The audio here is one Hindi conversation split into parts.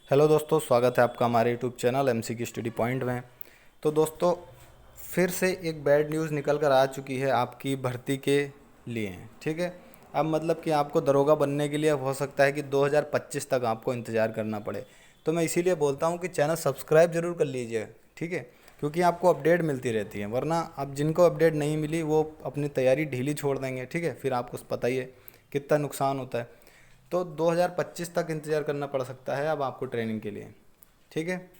हेलो दोस्तों, स्वागत है आपका हमारे YouTube channel MCQ study point में। तो दोस्तों, फिर से एक बैड न्यूज़ निकल कर आ चुकी है आपकी भर्ती के लिए। ठीक है, अब मतलब कि आपको दरोगा बनने के लिए हो सकता है कि 2025 तक आपको इंतज़ार करना पड़े। तो मैं इसीलिए बोलता हूँ कि चैनल सब्सक्राइब ज़रूर कर लीजिए। ठीक है, क्योंकि आपको अपडेट मिलती रहती है, वरना अब जिनको अपडेट नहीं मिली वो अपनी तैयारी ढीली छोड़ देंगे। ठीक है, फिर आपको पता ही है कितना नुकसान होता है। तो 2025 तक इंतज़ार करना पड़ सकता है अब आपको ट्रेनिंग के लिए। ठीक है,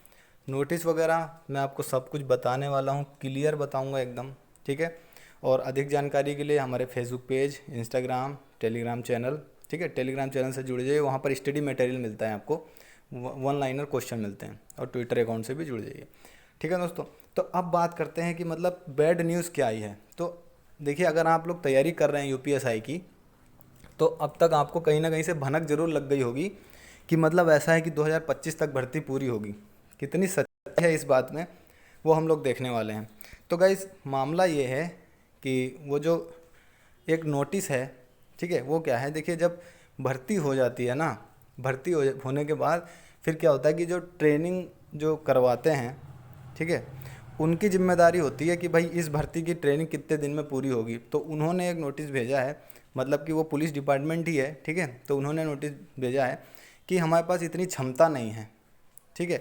नोटिस वगैरह मैं आपको सब कुछ बताने वाला हूँ, क्लियर बताऊँगा एकदम। ठीक है, और अधिक जानकारी के लिए हमारे Facebook page, Instagram, Telegram channel, ठीक है, टेलीग्राम चैनल से जुड़ जाइए। वहाँ पर स्टडी मटेरियल मिलता है आपको, वन लाइनर क्वेश्चन मिलते हैं, और ट्विटर अकाउंट से भी जुड़ जाइए। ठीक है दोस्तों, तो अब बात करते हैं कि मतलब बैड न्यूज़ क्या आई है। तो देखिए, अगर आप लोग तैयारी कर रहे हैं यूपीएसआई की, तो अब तक आपको कहीं ना कहीं से भनक ज़रूर लग गई होगी कि मतलब ऐसा है कि 2025 तक भर्ती पूरी होगी। कितनी सच्चाई है इस बात में, वो हम लोग देखने वाले हैं। तो गाइस, मामला ये है कि वो जो एक नोटिस है, ठीक है, वो क्या है, देखिए, जब भर्ती हो जाती है ना, होने के बाद फिर क्या होता है कि जो ट्रेनिंग जो करवाते हैं, ठीक है, उनकी जिम्मेदारी होती है कि भाई इस भर्ती की ट्रेनिंग कितने दिन में पूरी होगी। तो उन्होंने एक नोटिस भेजा है, मतलब कि वो पुलिस डिपार्टमेंट ही है। ठीक है, तो उन्होंने नोटिस भेजा है कि हमारे पास इतनी क्षमता नहीं है। ठीक है,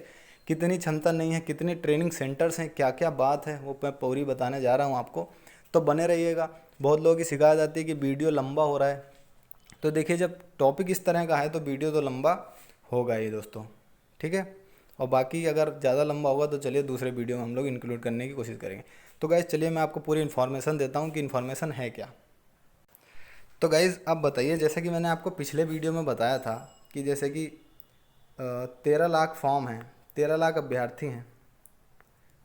कितनी क्षमता नहीं है, कितने ट्रेनिंग सेंटर्स हैं, क्या क्या बात है, वो मैं पूरी बताने जा रहा हूँ आपको। तो बने रहिएगा। बहुत लोगों की शिकायत आती है कि वीडियो लंबा हो रहा है। तो देखिए, जब टॉपिक इस तरह का है तो वीडियो तो लंबा होगा ही दोस्तों। ठीक है, और बाकी अगर ज़्यादा लंबा होगा तो चलिए दूसरे वीडियो में हम लोग इंक्लूड करने की कोशिश करेंगे। तो गाइज़, चलिए मैं आपको पूरी इन्फॉर्मेशन देता हूँ कि इन्फॉर्मेशन है क्या। तो गाइज़, अब बताइए, जैसे कि मैंने आपको पिछले वीडियो में बताया था कि जैसे कि 13 लाख फॉर्म हैं, 13 लाख अभ्यर्थी हैं।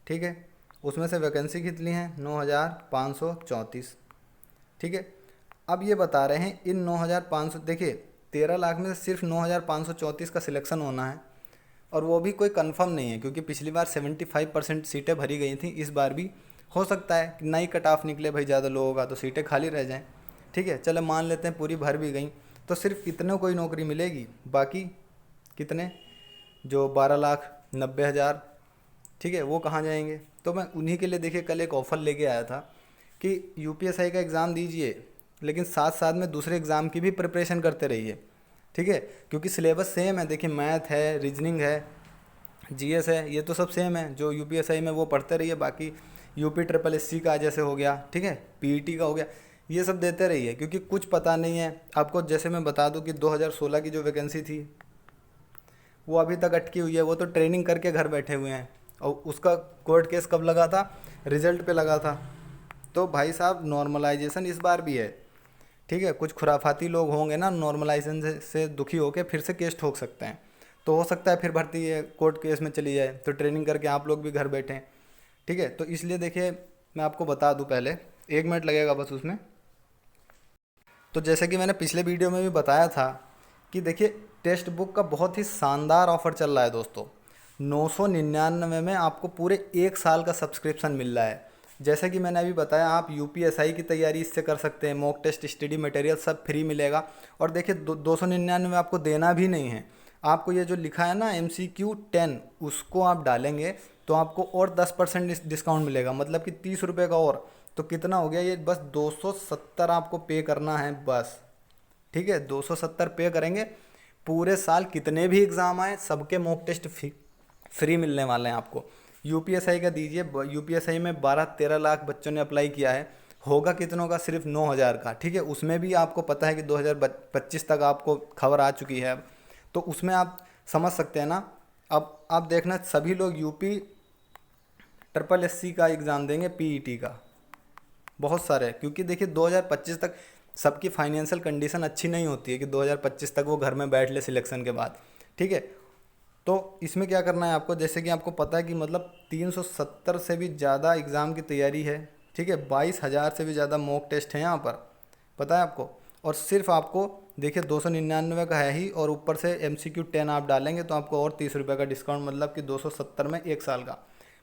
ठीक है, उसमें से वैकेंसी कितनी है? 9,534। ठीक है, अब ये बता रहे हैं इन 9,500, देखिए, 13 लाख में से सिर्फ 9,534 का सिलेक्शन होना है। और वो भी कोई कंफर्म नहीं है, क्योंकि पिछली बार 75% सीटें भरी गई थी। इस बार भी हो सकता है कि नई कट ऑफ निकले भाई, ज़्यादा लोगों का, तो सीटें खाली रह जाएं। ठीक है, चलो मान लेते हैं पूरी भर भी गई, तो सिर्फ इतने को ही नौकरी मिलेगी। बाकी कितने, जो 12,90,000, ठीक है, वो कहाँ जाएंगे? तो मैं उन्हीं के लिए, देखिए, कल एक ऑफ़र लेके आया था कि यूपीएसआई का एग्ज़ाम दीजिए, लेकिन साथ साथ में दूसरे एग्ज़ाम की भी प्रिपरेशन करते रहिए। ठीक है, क्योंकि सिलेबस सेम है। देखिए, मैथ है, रीजनिंग है, जीएस है, ये तो सब सेम है जो यूपीएसआई में, वो पढ़ते रहिए। बाकी यूपी ट्रिपल एससी का जैसे हो गया, ठीक है, पीईटी का हो गया, ये सब देते रहिए, क्योंकि कुछ पता नहीं है आपको। जैसे मैं बता दूं कि 2016 की जो वैकेंसी थी वो अभी तक अटकी हुई है, वो तो ट्रेनिंग करके घर बैठे हुए हैं, और उसका कोर्ट केस कब लगा था? रिजल्ट पे लगा था। तो भाई साहब, नॉर्मलाइजेशन इस बार भी है। ठीक है, कुछ खुराफाती लोग होंगे ना, नॉर्मलाइजेशन से दुखी होकर फिर से केस ठोक सकते हैं। तो हो सकता है फिर भर्ती है कोर्ट केस में चली जाए, तो ट्रेनिंग करके आप लोग भी घर बैठें। ठीक है, तो इसलिए देखिए, मैं आपको बता दूं, पहले 1 मिनट लगेगा बस उसमें। तो जैसे कि मैंने पिछले वीडियो में भी बताया था कि देखिए, टेक्स्ट बुक का बहुत ही शानदार ऑफर चल रहा है दोस्तों। 999 में आपको पूरे 1 साल का सब्सक्रिप्शन मिल रहा है। जैसे कि मैंने अभी बताया, आप यूपीएसआई की तैयारी इससे कर सकते हैं। मॉक टेस्ट, स्टडी मटेरियल सब फ्री मिलेगा। और देखिए, 299 आपको देना भी नहीं है। आपको ये जो लिखा है ना MCQ10, उसको आप डालेंगे तो आपको और 10% डिस्काउंट मिलेगा, मतलब कि 30 रुपये का। और तो कितना हो गया ये? बस 270 आपको पे करना है बस। ठीक है, 270 पे करेंगे, पूरे साल कितने भी एग्ज़ाम आए सबके मॉक टेस्ट फ्री मिलने वाले हैं आपको। यूपीएसआई का दीजिए, यूपीएसआई में 12-13 लाख बच्चों ने अप्लाई किया है। होगा कितनों का? सिर्फ 9,000 का। ठीक है, उसमें भी आपको पता है कि 2025 तक आपको खबर आ चुकी है अब। तो उसमें आप समझ सकते हैं ना। अब आप देखना, सभी लोग यूपी ट्रिपल एससी का एग्ज़ाम देंगे, पीईटी का, बहुत सारे। क्योंकि देखिए, 2025 तक सबकी फाइनेंशियल कंडीशन अच्छी नहीं होती है कि 2025 तक वो घर में बैठ ले सिलेक्शन के बाद। ठीक है, तो इसमें क्या करना है आपको, जैसे कि आपको पता है कि मतलब 370 से भी ज़्यादा एग्ज़ाम की तैयारी है। ठीक है, 22,000 से भी ज़्यादा मॉक टेस्ट हैं यहाँ पर, पता है आपको। और सिर्फ आपको देखिए 299 का है ही, और ऊपर से MCQ10 आप डालेंगे तो आपको और 30 रुपये का डिस्काउंट, मतलब कि 270 में 1 साल का।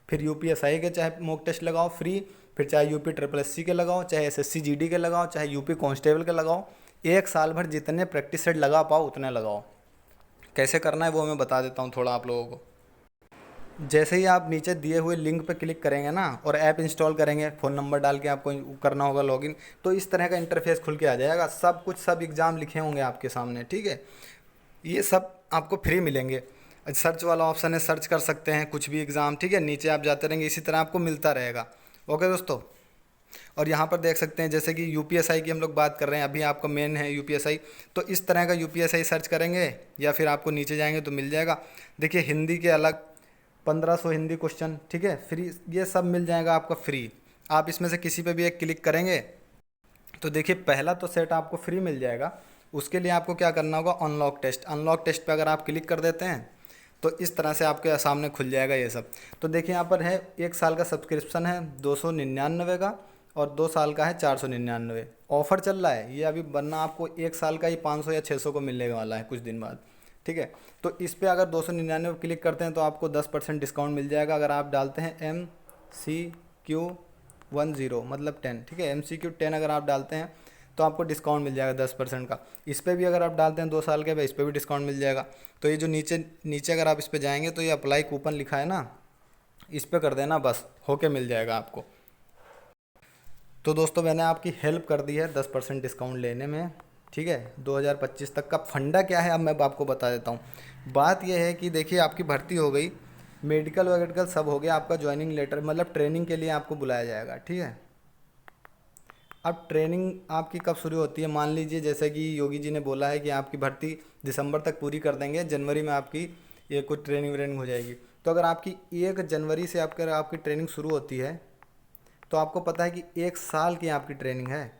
फिर यूपीएसआई के चाहे मॉक टेस्ट लगाओ फ्री, फिर चाहे यूपी ट्रिपल एससी के लगाओ, चाहे एसएससी जीडी के लगाओ, चाहे यूपी कांस्टेबल के लगाओ। 1 साल भर जितने प्रैक्टिस सेट लगा पाओ उतने लगाओ। कैसे करना है वो मैं बता देता हूँ थोड़ा आप लोगों को। जैसे ही आप नीचे दिए हुए लिंक पे क्लिक करेंगे ना और ऐप इंस्टॉल करेंगे, फ़ोन नंबर डाल के आपको करना होगा लॉगिन, तो इस तरह का इंटरफेस खुल के आ जाएगा। सब कुछ, सब एग्ज़ाम लिखे होंगे आपके सामने, ठीक है। ये सब आपको फ्री मिलेंगे। सर्च वाला ऑप्शन है, सर्च कर सकते हैं कुछ भी एग्ज़ाम, ठीक है। नीचे आप जाते रहेंगे, इसी तरह आपको मिलता रहेगा। ओके दोस्तों। और यहाँ पर देख सकते हैं जैसे कि यूपीएसआई की हम लोग बात कर रहे हैं, अभी आपका मेन है यूपीएसआई, तो इस तरह का यूपीएसआई सर्च करेंगे या फिर आपको नीचे जाएंगे तो मिल जाएगा। देखिए हिंदी के अलग 1500 हिंदी क्वेश्चन, ठीक है, फ्री, ये सब मिल जाएगा आपका फ्री। आप इसमें से किसी पे भी एक क्लिक करेंगे तो देखिए पहला तो सेट आपको फ्री मिल जाएगा। उसके लिए आपको क्या करना होगा, अनलॉक टेस्ट, अनलॉक टेस्ट पे अगर आप क्लिक कर देते हैं तो इस तरह से आपके सामने खुल जाएगा ये सब। तो देखिए यहाँ पर है 1 साल का सब्सक्रिप्शन है 299 का, और 2 साल का है 499। ऑफ़र चल रहा है ये अभी, वरना आपको 1 साल का ही 500 या 600 को मिलने वाला है कुछ दिन बाद, ठीक है। तो इस पे अगर 299 क्लिक करते हैं तो आपको 10% डिस्काउंट मिल जाएगा अगर आप डालते हैं MCQ10 मतलब 10, ठीक है। MCQ10 अगर आप डालते हैं तो आपको डिस्काउंट मिल जाएगा 10% का। इस पर भी अगर आप डालते हैं 2 साल के, इस पर भी डिस्काउंट मिल जाएगा। तो ये जो नीचे नीचे अगर आप इस पर जाएंगे तो ये अप्लाई कूपन लिखा है ना, इस पर कर देना, बस होके मिल जाएगा आपको। तो दोस्तों मैंने आपकी हेल्प कर दी है 10% डिस्काउंट लेने में, ठीक है। 2025 तक का फंडा क्या है अब मैं आपको बता देता हूँ। बात यह है कि देखिए आपकी भर्ती हो गई, मेडिकल वगैरह सब हो गया, आपका ज्वाइनिंग लेटर मतलब ट्रेनिंग के लिए आपको बुलाया जाएगा, ठीक है। अब ट्रेनिंग आपकी कब शुरू होती है, मान लीजिए जैसे कि योगी जी ने बोला है कि आपकी भर्ती दिसंबर तक पूरी कर देंगे, जनवरी में आपकी ये कुछ ट्रेनिंग व्रेनिंग हो जाएगी। तो अगर आपकी 1 जनवरी से आपकी ट्रेनिंग शुरू होती है तो आपको पता है कि 1 साल की आपकी ट्रेनिंग है।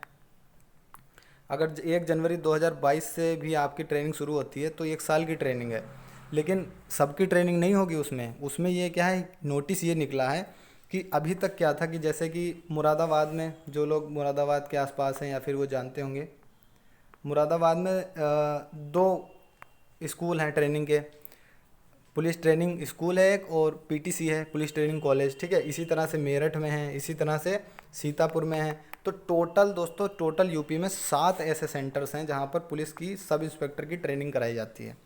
अगर 1 जनवरी 2022 से भी आपकी ट्रेनिंग शुरू होती है तो 1 साल की ट्रेनिंग है। लेकिन सबकी ट्रेनिंग नहीं होगी उसमें, उसमें ये क्या है, नोटिस ये निकला है कि अभी तक क्या था कि जैसे कि मुरादाबाद में, जो लोग मुरादाबाद के आसपास हैं या फिर वो जानते होंगे, मुरादाबाद में 2 स्कूल हैं ट्रेनिंग के। पुलिस ट्रेनिंग स्कूल है एक, और पीटीसी है, पुलिस ट्रेनिंग कॉलेज, ठीक है। इसी तरह से मेरठ में है, इसी तरह से सीतापुर में है। तो टोटल दोस्तों, टोटल यूपी में 7 ऐसे सेंटर्स हैं जहां पर पुलिस की सब इंस्पेक्टर की ट्रेनिंग कराई जाती है,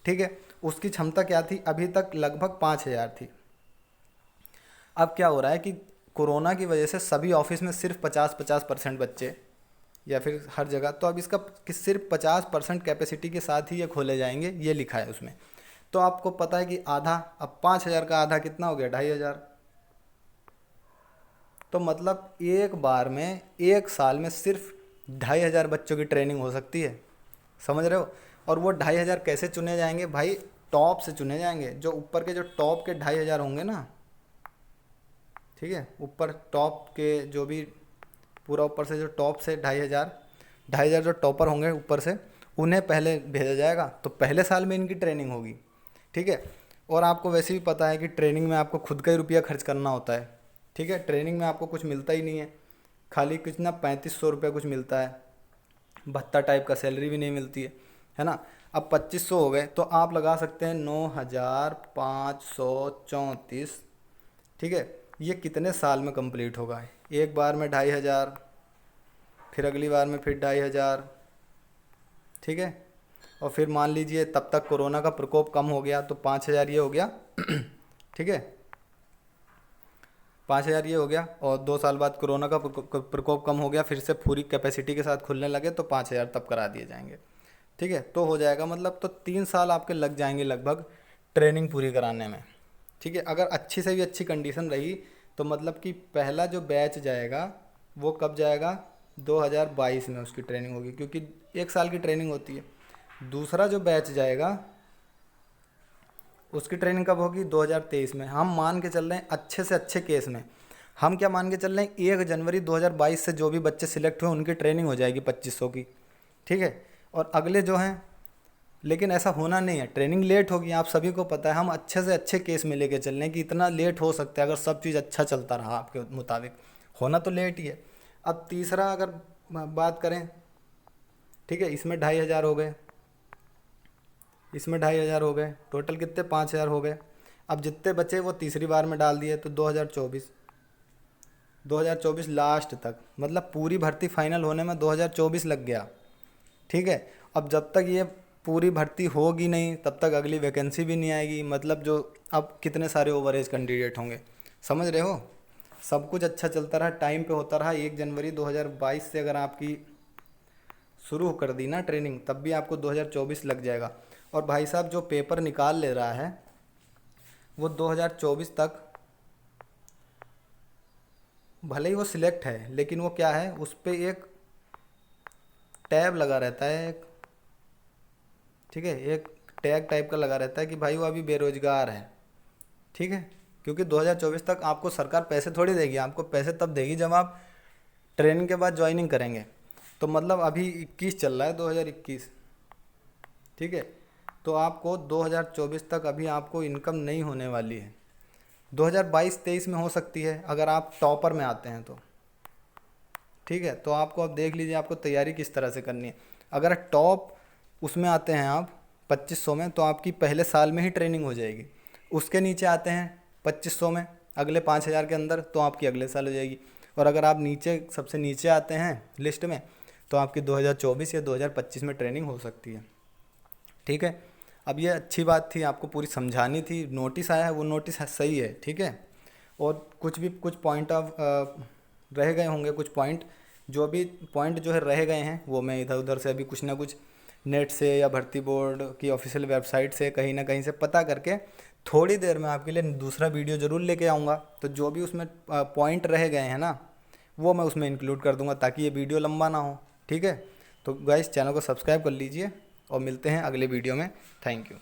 ठीक है। उसकी क्षमता क्या थी, अभी तक लगभग 5000 थी। अब क्या हो रहा है कि कोरोना की वजह से सभी ऑफिस में सिर्फ 50-50% बच्चे, या फिर हर जगह, तो अब इसका कि सिर्फ 50% कैपेसिटी के साथ ही ये खोले जाएंगे, ये लिखा है उसमें। तो आपको पता है कि आधा, अब 5000 का आधा कितना हो गया, 2500। तो मतलब एक बार में 1 साल में सिर्फ 2500 बच्चों की ट्रेनिंग हो सकती है, समझ रहे हो। और वो 2500 कैसे चुने जाएंगे भाई, टॉप से चुने जाएंगे। जो ऊपर के, जो टॉप के 2500 होंगे ना, ठीक है, ऊपर टॉप के जो भी, पूरा ऊपर से जो टॉप से 2500 जो टॉपर होंगे ऊपर से, उन्हें पहले भेजा जाएगा। तो पहले साल में इनकी ट्रेनिंग होगी, ठीक है। और आपको वैसे भी पता है कि ट्रेनिंग में आपको खुद का ही रुपया खर्च करना होता है, ठीक है। ट्रेनिंग में आपको कुछ मिलता ही नहीं है, खाली कितना 3500 रुपये कुछ मिलता है, भत्ता टाइप का, सैलरी भी नहीं मिलती है ना। अब 2500 हो गए तो आप लगा सकते हैं 9534, ठीक है। ये कितने साल में कंप्लीट होगा, एक बार में 2500, फिर अगली बार में फिर 2500, ठीक है। और फिर मान लीजिए तब तक कोरोना का प्रकोप कम हो गया तो 5000 ये हो गया ठीक है, 5000 ये हो गया। और 2 साल बाद कोरोना का प्रकोप कम हो गया, फिर से पूरी कैपेसिटी के साथ खुलने लगे तो 5000 तब करा दिए जाएंगे, ठीक है। तो हो जाएगा मतलब, तो 3 साल आपके लग जाएंगे लगभग ट्रेनिंग पूरी कराने में, ठीक है। अगर अच्छी से भी अच्छी कंडीशन रही तो मतलब कि पहला जो बैच जाएगा वो कब जाएगा, 2022 में उसकी ट्रेनिंग होगी, क्योंकि 1 साल की ट्रेनिंग होती है। दूसरा जो बैच जाएगा उसकी ट्रेनिंग कब होगी, 2023 में। हम मान के चल रहे हैं अच्छे से अच्छे केस में, हम क्या मान के चल रहे हैं, 1 जनवरी 2022 से जो भी बच्चे सिलेक्ट हुए उनकी ट्रेनिंग हो जाएगी 2500 की, ठीक है। और अगले जो हैं, लेकिन ऐसा होना नहीं है, ट्रेनिंग लेट होगी, आप सभी को पता है। हम अच्छे से अच्छे केस में लेके चल रहे हैं कि इतना लेट हो सकता है, अगर सब चीज़ अच्छा चलता रहा आपके मुताबिक, होना तो लेट ही है। अब तीसरा अगर बात करें, ठीक है, इसमें 2500 हो गए, इसमें 2500 हो गए, टोटल कितने, 5000 हो गए। अब जितने बचे वो तीसरी बार में डाल दिए तो 2024 लास्ट तक, मतलब पूरी भर्ती फाइनल होने में 2024 लग गया, ठीक है। अब जब तक ये पूरी भर्ती होगी नहीं तब तक अगली वैकेंसी भी नहीं आएगी, मतलब जो अब कितने सारे ओवर एज कैंडिडेट होंगे, समझ रहे हो। सब कुछ अच्छा चलता रहा, टाइम पे होता रहा, 1 जनवरी 2022 से अगर आपकी शुरू कर दी ना ट्रेनिंग, तब भी आपको 2024 लग जाएगा। और भाई साहब जो पेपर निकाल ले रहा है वो 2024 तक भले ही वो सिलेक्ट है, लेकिन वो क्या है, उस पर एक टैब लगा रहता है, एक, ठीक है, एक टैग टाइप का लगा रहता है कि भाई वो अभी बेरोजगार है, ठीक है। क्योंकि 2024 तक आपको सरकार पैसे थोड़ी देगी, आपको पैसे तब देगी जब आप ट्रेनिंग के बाद ज्वाइनिंग करेंगे। तो मतलब अभी 21 चल रहा है, 2021, ठीक है। तो आपको 2024 तक अभी आपको इनकम नहीं होने वाली है। 2022-23 में हो सकती है अगर आप टॉपर में आते हैं तो, ठीक है। तो आपको अब देख लीजिए आपको तैयारी किस तरह से करनी है। अगर टॉप उसमें आते हैं आप 2500 में, तो आपकी पहले साल में ही ट्रेनिंग हो जाएगी। उसके नीचे आते हैं 2500 में अगले 5000 के अंदर, तो आपकी अगले साल हो जाएगी। और अगर आप नीचे सबसे नीचे आते हैं लिस्ट में, तो आपकी 2024 या 2025 में ट्रेनिंग हो सकती है, ठीक है। अब ये अच्छी बात थी, आपको पूरी समझानी थी। नोटिस आया है, वो नोटिस सही है, ठीक है। और कुछ पॉइंट ऑफ रह गए होंगे, कुछ पॉइंट जो भी पॉइंट जो है रह गए हैं, वो मैं इधर उधर से अभी कुछ ना कुछ नेट से या भर्ती बोर्ड की ऑफिशियल वेबसाइट से कहीं ना कहीं से पता करके थोड़ी देर में आपके लिए दूसरा वीडियो ज़रूर लेके आऊँगा। तो जो भी उसमें पॉइंट रह गए हैं ना, वो मैं उसमें इंक्लूड कर दूँगा ताकि ये वीडियो लंबा ना हो, ठीक है। तो गाइस चैनल को सब्सक्राइब कर लीजिए और मिलते हैं अगले वीडियो में। Thank you.